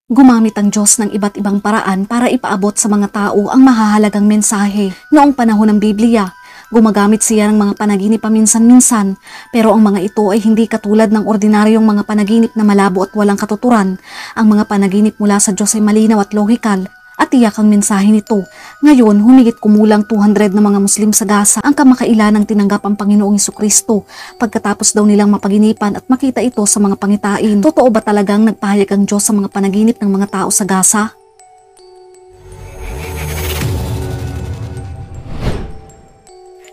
Gumamit ang Diyos ng iba't ibang paraan para ipaabot sa mga tao ang mahahalagang mensahe. Noong panahon ng Biblia, gumagamit siya ng mga panaginip paminsan-minsan, pero ang mga ito ay hindi katulad ng ordinaryong mga panaginip na malabo at walang katuturan. Ang mga panaginip mula sa Diyos ay malinaw at lohikal, at tiyak ang mensahe nito. Ngayon, humigit kumulang 200 na mga Muslim sa Gaza ang kamakailanang tinanggap ang Panginoong Jesucristo pagkatapos daw nilang mapaginipan at makita ito sa mga pangitain. Totoo ba talagang nagpahayag ang Diyos sa mga panaginip ng mga tao sa Gaza?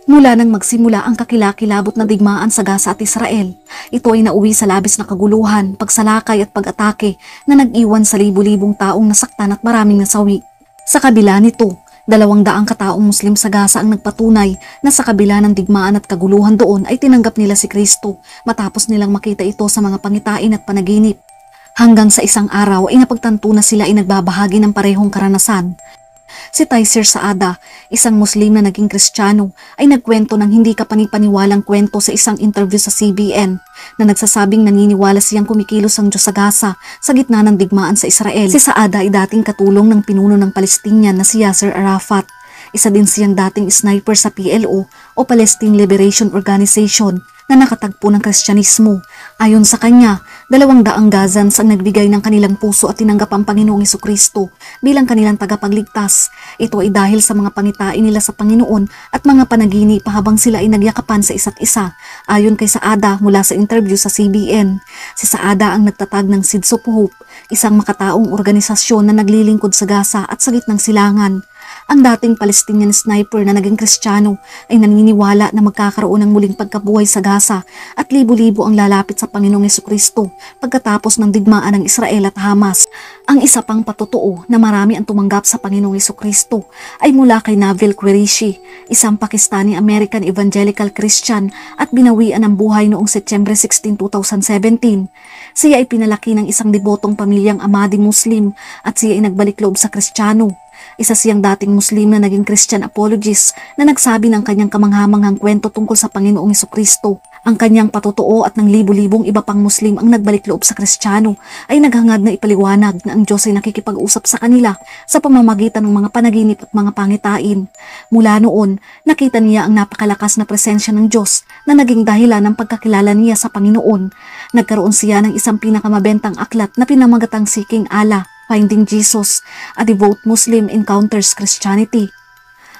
Mula nang magsimula ang kakilakilabot na digmaan sa Gaza at Israel, ito ay nauwi sa labis na kaguluhan, pagsalakay at pag-atake na nag-iwan sa libu-libong taong nasaktan at maraming nasawi. Sa kabila nito, 200 kataong Muslim sa Gaza ang nagpatunay na sa kabila ng digmaan at kaguluhan doon ay tinanggap nila si Kristo matapos nilang makita ito sa mga pangitain at panaginip. Hanggang sa isang araw ay napagtanto na sila ay nagbabahagi ng parehong karanasan. Si Taisir Saada, isang Muslim na naging Kristiyano, ay nagkwento ng hindi kapanipaniwalang kwento sa isang interview sa CBN na nagsasabing naniniwala siyang kumikilos ang Diyos sa Gaza sa gitna ng digmaan sa Israel. Si Saada ay dating katulong ng pinuno ng Palestinian na si Yasser Arafat. Isa din siyang dating sniper sa PLO o Palestine Liberation Organization na nakatagpo ng Kristyanismo. Ayon sa kanya, 200 Gazans ang nagbigay ng kanilang puso at tinanggap ang Panginoong Jesucristo bilang kanilang tagapagligtas. Ito ay dahil sa mga pangitain nila sa Panginoon at mga panaginip habang sila ay nagyakapan sa isa't isa. Ayon kay Saada mula sa interview sa CBN, si Saada ang nagtatag ng Seeds of Hope, isang makataong organisasyon na naglilingkod sa Gaza at sa gitnang silangan. Ang dating Palestinian sniper na naging Kristiyano ay naniniwala na magkakaroon ng muling pagkabuhay sa Gaza at libo-libo ang lalapit sa Panginoong Jesucristo pagkatapos ng digmaan ng Israel at Hamas. Ang isa pang patotoo na marami ang tumanggap sa Panginoong Jesucristo ay mula kay Nabil Qureshi, isang Pakistani-American Evangelical Christian at binawian ng buhay noong Setyembre 16, 2017. Siya ay pinalaki ng isang debotong pamilyang Ahmadi Muslim at siya ay nagbalik loob sa Kristiyano. Isa siyang dating Muslim na naging Christian apologist na nagsabi ng kanyang kamanghamanghang kwento tungkol sa Panginoong Jesucristo. Ang kanyang patotoo at ng libu-libong iba pang Muslim ang nagbalik loob sa Kristiyano ay naghangad na ipaliwanag na ang Diyos ay nakikipag-usap sa kanila sa pamamagitan ng mga panaginip at mga pangitain. Mula noon, nakita niya ang napakalakas na presensya ng Diyos na naging dahilan ng pagkakilala niya sa Panginoon. Nagkaroon siya ng isang pinakamabentang aklat na pinamagatang Seeking Allah, Finding Jesus, a Devout Muslim Encounters Christianity.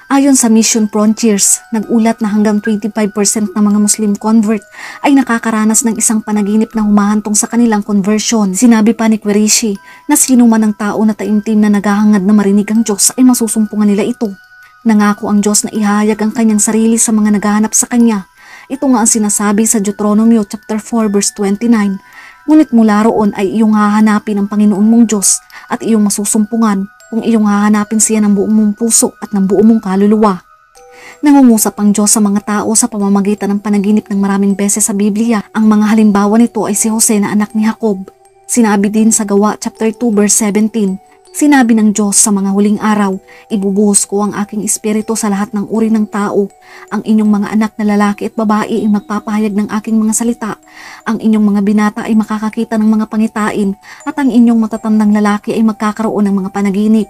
Ayon sa Mission Frontiers, nag-ulat na hanggang 25% ng mga Muslim convert ay nakakaranas ng isang panaginip na humahantong sa kanilang conversion. Sinabi pa ni Qureshi na sino man ang tao na taimtim na naghahangad na marinig ang Diyos ay masusumpungan nila ito. Nangako ang Diyos na ihayag ang kanyang sarili sa mga naghahanap sa kanya. Ito nga ang sinasabi sa Deuteronomy chapter 4 verse 29. Ngunit mula roon ay iyong hahanapin ang Panginoon mong Diyos at iyong masusumpungan kung iyong hahanapin siya ng buong mong puso at ng buong mong kaluluwa. Nangungusap ang Diyos sa mga tao sa pamamagitan ng panaginip ng maraming beses sa Biblia. Ang mga halimbawa nito ay si Jose na anak ni Jacob. Sinabi din sa Gawa chapter 2 verse 17, sinabi ng Diyos sa mga huling araw, ibubuhos ko ang aking espiritu sa lahat ng uri ng tao. Ang inyong mga anak na lalaki at babae ay magpapahayag ng aking mga salita. Ang inyong mga binata ay makakakita ng mga pangitain at ang inyong matatandang lalaki ay magkakaroon ng mga panaginip.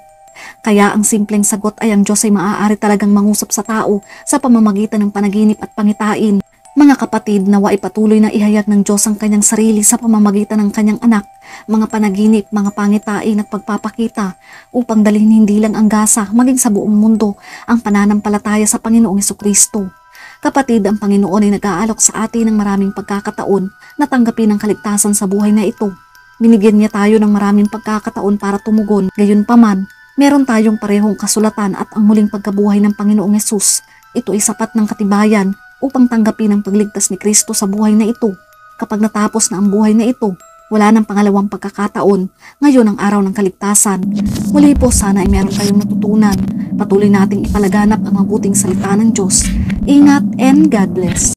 Kaya ang simpleng sagot ay ang Diyos ay maaari talagang mangusap sa tao sa pamamagitan ng panaginip at pangitain. Mga kapatid, nawa ay patuloy na ihayag ng Diyos ang kanyang sarili sa pamamagitan ng kanyang anak, mga panaginip, mga pangitain at pagpapakita upang dalhin hindi lang ang Gaza maging sa buong mundo ang pananampalataya sa Panginoong Jesucristo. Kapatid, ang Panginoon ay nag-aalok sa atin ng maraming pagkakataon na tanggapin ang kaligtasan sa buhay na ito. Binigyan niya tayo ng maraming pagkakataon para tumugon, gayunpaman, meron tayong parehong kasulatan at ang muling pagkabuhay ng Panginoong Hesus. Ito ay sapat ng katibayan upang tanggapin ang pagligtas ni Kristo sa buhay na ito. Kapag natapos na ang buhay na ito, wala nang pangalawang pagkakataon. Ngayon ang araw ng kaligtasan. Muli po, sana ay meron kayong natutunan. Patuloy nating ipalaganap ang mabuting salita ng Diyos. Ingat and God bless.